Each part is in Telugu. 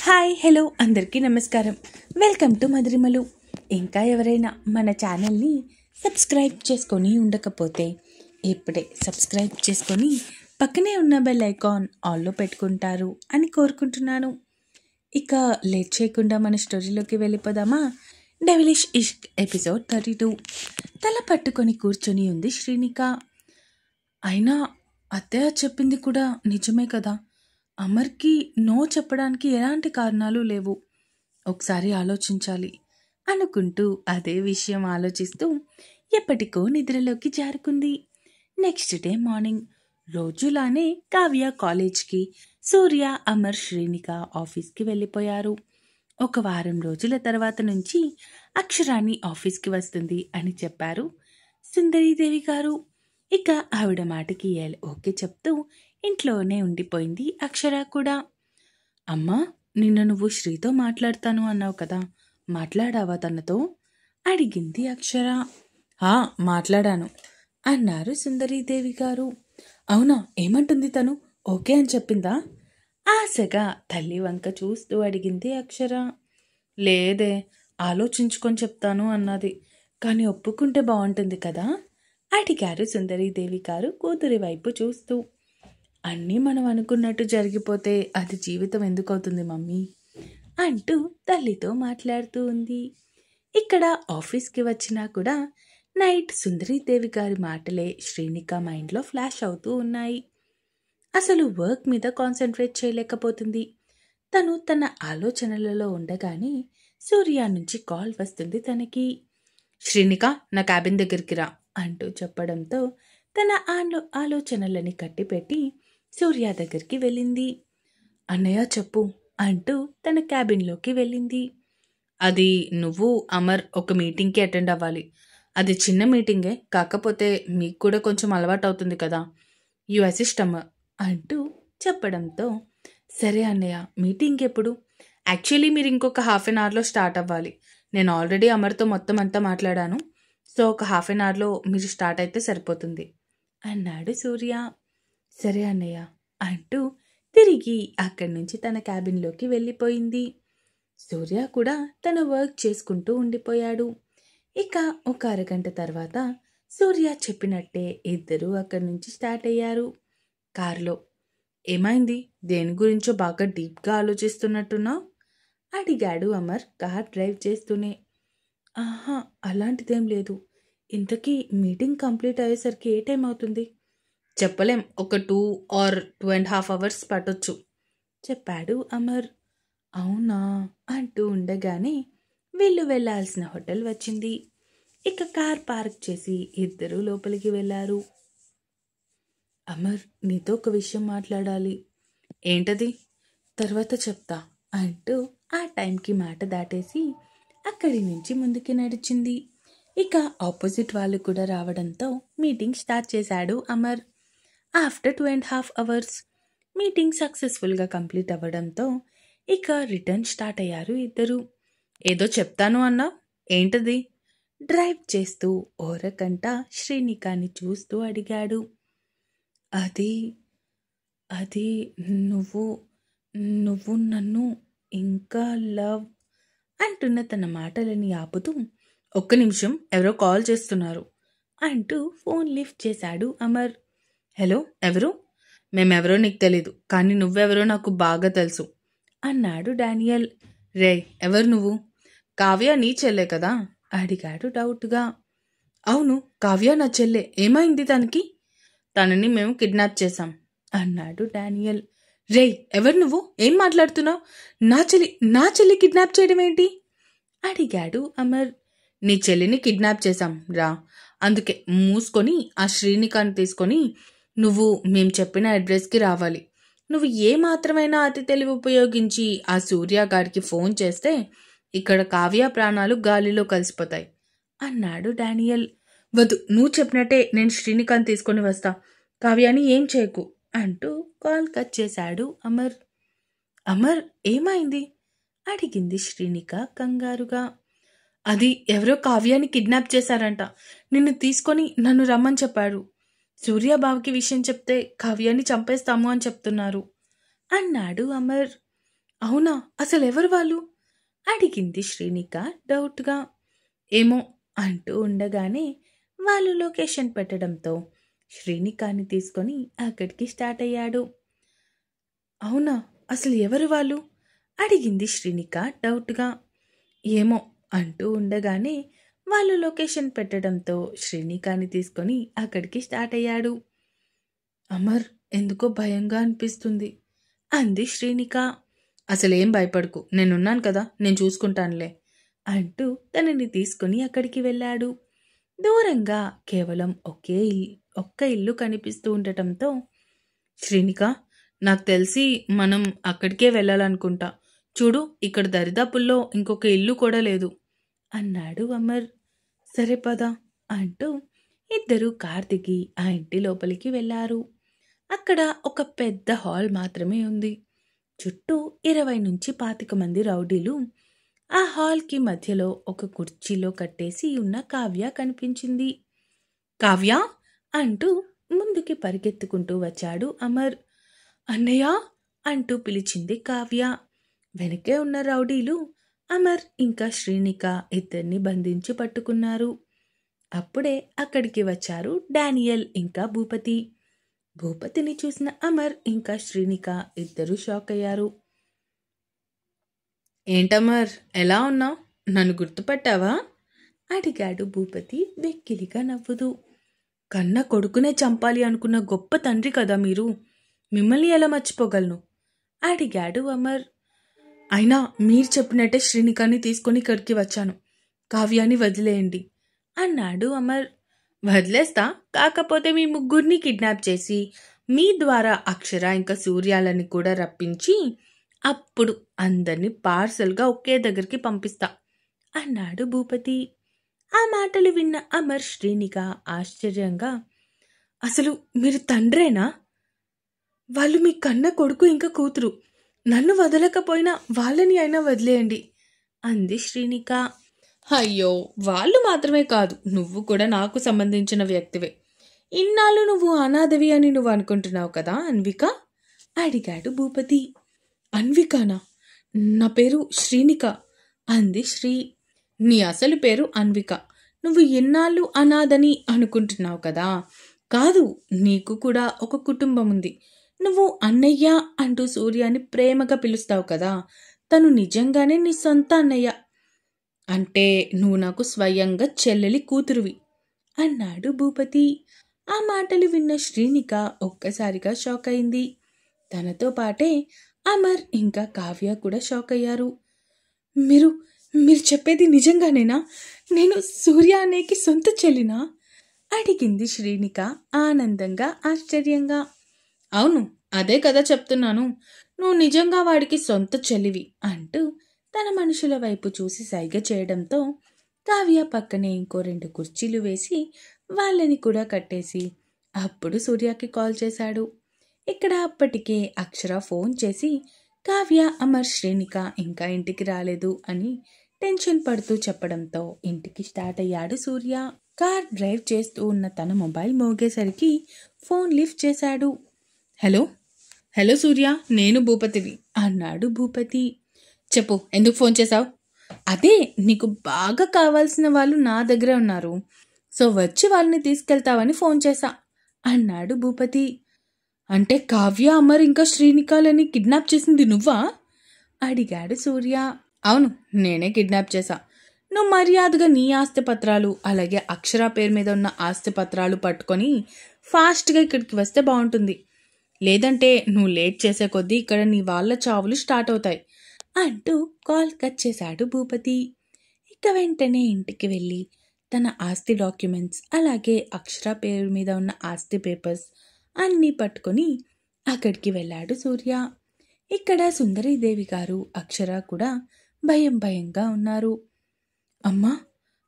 హాయ్ హలో అందరికీ నమస్కారం. Welcome to Madhurimalu. ఇంకా ఎవరైనా మన ఛానల్ని సబ్స్క్రైబ్ చేసుకొని ఉండకపోతే ఇప్పుడే సబ్స్క్రైబ్ చేసుకొని పక్కనే ఉన్న బెల్ ఐకాన్ ఆల్లో పెట్టుకుంటారు అని కోరుకుంటున్నాను. ఇక లేట్ చేయకుండా మన స్టోరీలోకి వెళ్ళిపోదామా? డెవిలిష్ ఇష్క్ ఎపిసోడ్ 32. తల పట్టుకొని కూర్చొని ఉంది శ్రీనిక. అయినా అత్తయ్య చెప్పింది కూడా నిజమే కదా, అమర్కి నో చెప్పడానికి ఎలాంటి కారణాలు లేవు, ఒకసారి ఆలోచించాలి అనుకుంటూ అదే విషయం ఆలోచిస్తూ ఎప్పటికో నిద్రలోకి జారుకుంది. నెక్స్ట్ డే మార్నింగ్ రోజులానే కావ్య కాలేజ్కి, సూర్య, అమర్, శ్రీనిక ఆఫీస్కి వెళ్ళిపోయారు. ఒక వారం రోజుల తర్వాత నుంచి అక్షరాని ఆఫీస్కి వస్తుంది అని చెప్పారు సుందరీదేవి గారు. ఇక ఆవిడ మాటకి ఓకే చెప్తూ ఇంట్లోనే ఉండిపోయింది అక్షర కూడా. అమ్మా, నిన్న నువ్వు శ్రీతో మాట్లాడతాను అన్నావు కదా, మాట్లాడావా తనతో అడిగింది అక్షర. మాట్లాడాను అన్నారు సుందరీదేవి గారు. అవునా, ఏమంటుంది తను? ఓకే అని చెప్పిందా? ఆశగా తల్లి వంక చూస్తూ అడిగింది అక్షర. లేదే, ఆలోచించుకొని చెప్తాను అన్నది, కానీ ఒప్పుకుంటే బాగుంటుంది కదా అడిగారు సుందరీదేవి గారు కూతురి వైపు చూస్తూ. అన్నీ మనం అనుకున్నట్టు జరిగిపోతే అది జీవితం ఎందుకు అవుతుంది మమ్మీ అంటూ తల్లితో మాట్లాడుతూ ఉంది. ఇక్కడ ఆఫీస్కి వచ్చినా కూడా నైట్ సుందరీదేవి గారి మాటలే శ్రీనిక మైండ్లో ఫ్లాష్ అవుతూ ఉన్నాయి. అసలు వర్క్ మీద కాన్సన్ట్రేట్ చేయలేకపోతుంది. తను తన ఆలోచనలలో ఉండగానే సూర్య నుంచి కాల్ వస్తుంది తనకి. శ్రీనిక, నా క్యాబిన్ దగ్గరికి రా అంటూ చెప్పడంతో తన ఆలోచనలని కట్టిపెట్టి సూర్య దగ్గరికి వెళ్ళింది. అన్నయ్య చెప్పు అంటూ తన క్యాబిన్లోకి వెళ్ళింది. అది నువ్వు అమర్ ఒక మీటింగ్కి అటెండ్ అవ్వాలి. అది చిన్న మీటింగే, కాకపోతే మీకు కూడా కొంచెం అలవాటు అవుతుంది కదా, యు అసిస్ట్ అమర్ అంటూ చెప్పడంతో సరే అన్నయ్య, మీటింగ్ ఎప్పుడు? యాక్చువల్లీ మీరు ఇంకొక హాఫ్ అన్ అవర్లో స్టార్ట్ అవ్వాలి. నేను ఆల్రెడీ అమర్తో మొత్తం అంతా మాట్లాడాను, సో ఒక హాఫ్ అన్ అవర్లో మీరు స్టార్ట్ అయితే సరిపోతుంది అన్నాడు సూర్య. సరే అన్నయ్య అంటూ తిరిగి అక్కడి నుంచి తన క్యాబిన్లోకి వెళ్ళిపోయింది. సూర్య కూడా తన వర్క్ చేసుకుంటూ ఉండిపోయాడు. ఇక ఒక అరగంట తర్వాత సూర్య చెప్పినట్టే ఇద్దరూ అక్కడి నుంచి స్టార్ట్ అయ్యారు కారులో. ఏమైంది, దేని గురించో బాగా డీప్గా ఆలోచిస్తున్నట్టున్నావు అడిగాడు అమర్ కార్ డ్రైవ్ చేస్తూనే. అలాంటిదేం లేదు. ఇంతకీ మీటింగ్ కంప్లీట్ అయ్యేసరికి ఏ టైం అవుతుంది? చెప్పలేం, ఒక 2 or 2.5 hours పట్టొచ్చు చెప్పాడు అమర్. అవునా అంటూ ఉండగానే వీళ్ళు వెళ్ళాల్సిన హోటల్ వచ్చింది. ఇక కార్ పార్క్ చేసి ఇద్దరూ లోపలికి వెళ్ళారు. అమర్, నీతో ఒక విషయం మాట్లాడాలి. ఏంటది? తర్వాత చెప్తా అంటూ ఆ టైంకి మాట దాటేసి అక్కడి నుంచి ముందుకి నడిచింది. ఇక ఆపోజిట్ వాళ్ళు కూడా రావడంతో మీటింగ్ స్టార్ట్ చేశాడు అమర్. ఆఫ్టర్ 2.5 hours మీటింగ్ సక్సెస్ఫుల్గా కంప్లీట్ అవ్వడంతో ఇక రిటర్న్ స్టార్ట్ అయ్యారు ఇద్దరు. ఏదో చెప్తాను అన్నా, ఏంటది? డ్రైవ్ చేస్తూ ఓరకంట శ్రీనికాని చూస్తూ అడిగాడు. అది అది నువ్వు నువ్వు నన్ను ఇంకా లవ్ అంటున్న తన మాటలని ఆపుతూ, ఒక్క నిమిషం, ఎవరో కాల్ చేస్తున్నారు అంటూ ఫోన్ లిఫ్ట్ చేశాడు అమర్. హలో, ఎవరు? మేమెవరో నీకు తెలీదు, కానీ నువ్వెవరో నాకు బాగా తెలుసు అన్నాడు డానియల్. రే, ఎవరు నువ్వు? కావ్య నీ చెల్లె కదా అడిగాడు డౌట్గా. అవును, కావ్య నా చెల్లె. ఏమైంది తనకి? తనని మేము కిడ్నాప్ చేశాం అన్నాడు డానియల్. రే, ఎవరు నువ్వు? ఏం మాట్లాడుతున్నావు? నా చెల్లి కిడ్నాప్ చేయడం ఏంటి అడిగాడు అమర్. నీ చెల్లిని కిడ్నాప్ చేశాం రా, అందుకే మూసుకొని ఆ శ్రీనికాని తీసుకొని నువ్వు మేము చెప్పిన అడ్రస్కి రావాలి. నువ్వు ఏ మాత్రమైనా అతి తెలివి ఉపయోగించి ఆ సూర్య గారికి ఫోన్ చేస్తే ఇక్కడ కావ్య ప్రాణాలు గాలిలో కలిసిపోతాయి అన్నాడు డానియల్. వద్దు, నువ్వు చెప్పినట్టే నేను శ్రీనికాని తీసుకొని వస్తా, కావ్యాని ఏం చేయకు అంటూ కాల్ కట్ చేశాడు అమర్. అమర్, ఏమైంది అడిగింది శ్రీనిక కంగారుగా. అది ఎవరో కావ్యాన్ని కిడ్నాప్ చేశారంట, నిన్ను తీసుకొని నన్ను రమ్మని చెప్పారు. సూర్యబాబుకి విషయం చెప్తే కావ్యాన్ని చంపేస్తాము అని చెప్తున్నారు అన్నాడు అమర్. అవునా, అసలెవరు వాళ్ళు? అడిగింది శ్రీనిక డౌట్‌గా. ఏమో అంటూ ఉండగానే వాళ్ళు లొకేషన్ పెట్టడంతో శ్రీనికాని తీసుకొని అక్కడికి స్టార్ట్ అయ్యాడు. అవునా, అసలు ఎవరు వాళ్ళు? అడిగింది శ్రీనిక డౌట్‌గా. ఏమో అంటూ ఉండగానే వాళ్ళు లొకేషన్ పెట్టడంతో శ్రీనికాని తీసుకొని అక్కడికి స్టార్ట్ అయ్యాడు. అమర్, ఎందుకో భయంగా అనిపిస్తుంది అంది శ్రీనిక. అసలేం భయపడకు, నేనున్నాను కదా, నేను చూసుకుంటానులే అంటూ తనని తీసుకుని అక్కడికి వెళ్ళాడు. దూరంగా కేవలం ఒక్క ఇల్లు కనిపిస్తూ ఉండటంతో శ్రీనిక, నాకు తెలిసి మనం అక్కడికే వెళ్ళాలనుకుంటా. చూడు, ఇక్కడ దరిదాపుల్లో ఇంకొక ఇల్లు కూడా లేదు అన్నాడు అమర్. సరే పద అంటూ ఇద్దరూ కార్ దిగి ఆ ఇంటి లోపలికి వెళ్ళారు. అక్కడ ఒక పెద్ద హాల్ మాత్రమే ఉంది. చుట్టూ 20-25 మంది రౌడీలు ఆ హాల్కి మధ్యలో ఒక కుర్చీలో కట్టేసి ఉన్న కావ్య కనిపించింది. కావ్య అంటూ ముందుకి పరిగెత్తుకుంటూ వచ్చాడు అమర్. అన్నయ్య అంటూ పిలిచింది కావ్య. వెనకే ఉన్న రౌడీలు అమర్ ఇంకా శ్రీనిక ఇద్దరిని బంధించి పట్టుకున్నారు. అప్పుడే అక్కడికి వచ్చారు డానియల్ ఇంకా భూపతి. భూపతిని చూసిన అమర్ ఇంకా శ్రీనిక ఇద్దరూ షాక్ అయ్యారు. ఏంటమర్, ఎలా ఉన్నావు? నన్ను గుర్తుపట్టావా? అడిగాడు భూపతి వెక్కిలిగా నవ్వుతూ. కన్న కొడుకునే చంపాలి అనుకున్న గొప్ప తండ్రి కదా మీరు, మిమ్మల్ని ఎలా మర్చిపోగలను? అడిగాడు అమర్. అయినా మీరు చెప్పినట్టే శ్రీనికాని తీసుకొని ఇక్కడికి వచ్చాను. కావ్యాన్ని వదిలేయండి అన్నాడు అమర్. వదిలేస్తా, కాకపోతే మీ ముగ్గురిని కిడ్నాప్ చేసి మీ ద్వారా అక్షర ఇంకా సూర్యాలని కూడా రప్పించి అప్పుడు అందరినీ పార్సల్గా ఒకే దగ్గరికి పంపిస్తా అన్నాడు భూపతి. ఆ మాటలు విన్న అమర్ శ్రీనిక ఆశ్చర్యంగా, అసలు మీరు తండ్రేనా? వాళ్ళు మీ కన్న కొడుకు ఇంకా కూతురు. నన్ను వదలకపోయినా వాళ్ళని అయినా వదిలేయండి అంది శ్రీనిక. అయ్యో, వాళ్ళు మాత్రమే కాదు, నువ్వు కూడా నాకు సంబంధించిన వ్యక్తివే. ఇన్నాళ్ళు నువ్వు అనాథవి అని నువ్వు అనుకుంటున్నావు కదా అన్విక? అడిగాడు భూపతి. అన్వికానా? నా పేరు శ్రీనిక అంది శ్రీ. నీ అసలు పేరు అన్విక. నువ్వు ఎన్నాళ్ళు అనాథని అనుకుంటున్నావు కదా. కాదు, నీకు కూడా ఒక కుటుంబం ఉంది. నువ్వు అన్నయ్య అంటూ సూర్యాని ప్రేమగా పిలుస్తావు కదా, తను నిజంగానే నీ సొంత అన్నయ్య. అంటే నువ్వు నాకు స్వయంగా చెల్లెలి కూతురువి అన్నాడు భూపతి. ఆ మాటలు విన్న శ్రీనిక ఒక్కసారిగా షాక్ అయింది. తనతో పాటే అమర్ ఇంకా కావ్య కూడా షాక్ అయ్యారు. మీరు మీరు చెప్పేది నిజంగానేనా? నేను సూర్య అనేకి సొంత చెల్లినా? అడిగింది శ్రీనిక ఆనందంగా ఆశ్చర్యంగా. అవును, అదే కదా చెప్తున్నాను, నువ్వు నిజంగా వాడికి సొంత చెల్లివి అంటూ తన మనుషుల వైపు చూసి సైగ చేయడంతో కావ్య పక్కనే ఇంకో 2 కుర్చీలు వేసి వాళ్ళని కూడా కట్టేసి అప్పుడు సూర్యకి కాల్ చేశాడు. ఇక్కడ అప్పటికే అక్షర ఫోన్ చేసి కావ్య, అమర్, శ్రీనిక ఇంకా ఇంటికి రాలేదు అని టెన్షన్ పడుతూ చెప్పడంతో ఇంటికి స్టార్ట్ అయ్యాడు సూర్య. కార్ డ్రైవ్ చేస్తూ ఉన్న తన మొబైల్ మోగేసరికి ఫోన్ లిఫ్ట్ చేశాడు. హలో హలో సూర్య, నేను భూపతిని అన్నాడు భూపతి. చెప్పు, ఎందుకు ఫోన్ చేశావు? అదే, నీకు బాగా కావాల్సిన వాళ్ళు నా దగ్గరే ఉన్నారు, సో వచ్చి వాళ్ళని తీసుకెళ్తావని ఫోన్ చేశా అన్నాడు భూపతి. అంటే కావ్య, అమర్ ఇంకా శ్రీనికాలని కిడ్నాప్ చేసింది నువ్వా? అడిగాడు సూర్య. అవును, నేనే కిడ్నాప్ చేశా. నువ్వు మర్యాదగా నీ ఆస్తిపత్రాలు అలాగే అక్షర పేరు మీద ఉన్న ఆస్తిపత్రాలు పట్టుకొని ఫాస్ట్గా ఇక్కడికి వస్తే బాగుంటుంది. లేదంటే నువ్వు లేట్ చేసే కొద్దీ ఇక్కడ నీ వాళ్ళ చావులు స్టార్ట్ అవుతాయి అంటూ కాల్ కట్ చేశాడు భూపతి. ఇక వెంటనే ఇంటికి వెళ్ళి తన ఆస్తి డాక్యుమెంట్స్ అలాగే అక్షర పేరు మీద ఉన్న ఆస్తి పేపర్స్ అన్నీ పట్టుకొని అక్కడికి వెళ్ళాడు సూర్య. ఇక్కడ సుందరీదేవి గారు, అక్షర కూడా భయంగా ఉన్నారు. అమ్మా,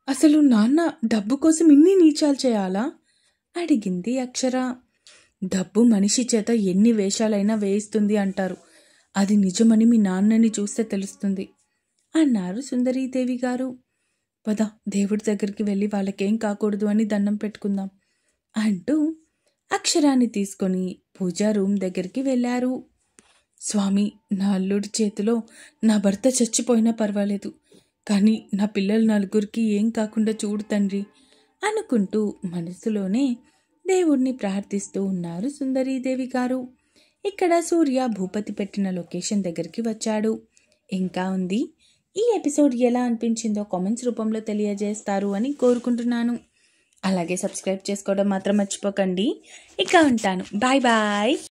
అసలు నాన్న డబ్బు కోసం ఇన్ని నీచాలు చేయాలా? అడిగింది అక్షర. డబ్బు మనిషి చేత ఎన్ని వేషాలైనా వేయిస్తుంది అంటారు, అది నిజమని మీ నాన్నని చూస్తే తెలుస్తుంది అన్నారు సుందరీదేవి గారు. పద, దేవుడి దగ్గరికి వెళ్ళి వాళ్ళకేం కాకూడదు అని దండం పెట్టుకుందాం అంటూ అక్షరాన్ని తీసుకొని పూజా రూమ్ దగ్గరికి వెళ్ళారు. స్వామి, నా అల్లుడి చేతిలో నా భర్త చచ్చిపోయినా పర్వాలేదు, కానీ నా పిల్లలు నలుగురికి ఏం కాకుండా చూడు తండ్రి అనుకుంటూ మనసులోనే దేవుణ్ణి ప్రార్థిస్తూ ఉన్నారు సుందరీదేవి గారు. ఇక్కడ సూర్య భూపతి పెట్టిన లొకేషన్ దగ్గరికి వచ్చాడు. ఇంకా ఉంది. ఈ ఎపిసోడ్ ఎలా అనిపించిందో కామెంట్స్ రూపంలో తెలియజేస్తారు అని కోరుకుంటున్నాను. అలాగే సబ్స్క్రైబ్ చేసుకోవడం మాత్రం మర్చిపోకండి. ఇక ఉంటాను. Bye bye.